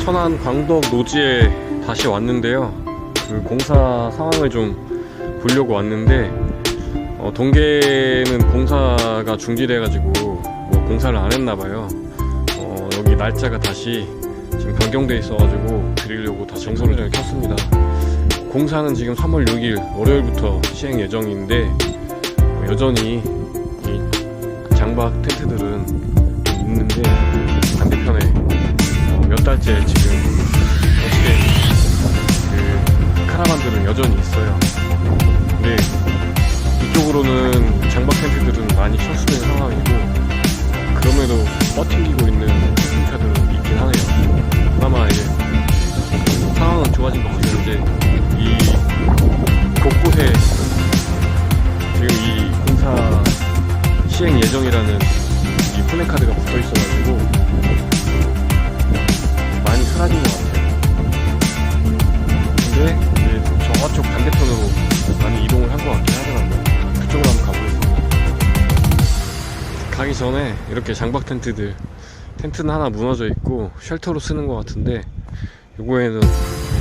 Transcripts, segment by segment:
천안 광덕 노지에 다시 왔는데요. 그 공사 상황을 좀 보려고 왔는데 동계는 공사가 중지돼가지고 뭐 공사를 안 했나봐요. 여기 날짜가 다시 지금 변경돼 있어가지고 드리려고 다 정서를 좀 켰습니다. 공사는 지금 3월 6일 월요일부터 시행 예정인데 여전히 이 장박 텐트들은 있는데 반대편에 몇 달째 지금 어떻게 그 카라반들은 여전히 있어요. 근데 이쪽으로는 장박 텐트들은 많이 철수된 상황이고 그럼에도 버티고 있는 캠핑카들은 있긴 하네요. 그나마 이제 상황은 좋아진 것 같은데 이 곳곳에 지금 이 공사 시행 예정이라는 이 플래카드가 붙어 있어가지고 많이 사라진 것 같아요. 근데 이제 저쪽 반대편으로 많이 이동을 한 것 같긴 하더라고요. 그쪽으로 한번 가보겠습니다. 가기 전에 이렇게 장박 텐트는 하나 무너져 있고 쉘터로 쓰는 것 같은데 요거에는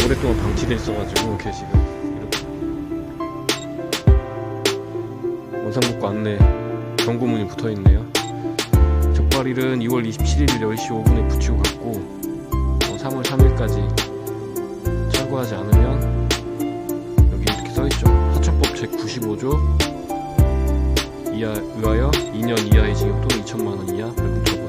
오랫동안 방치돼 있어가지고 이렇게 지금 이렇게 원상복구 안내 경고문이 붙어 있네요. 적발일은 2월 27일 10시 5분에 붙이고 갔고 3월 3일까지 철거하지 않으면 여기 이렇게 써있죠. 하천법 제95조 의하여 2년 이하의 징역 또는 2천만원 이하 벌금 처분.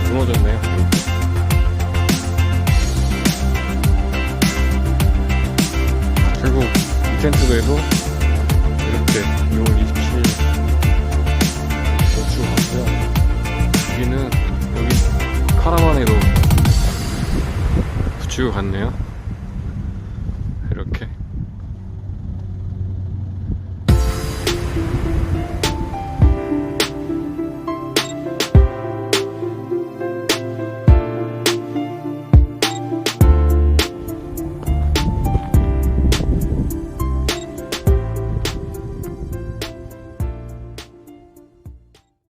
무너졌네요. 결국 이 텐트에도 이렇게 2월 27일 놓치고 갔고요. 여기는 여기 카라반에도 붙이고 갔네요.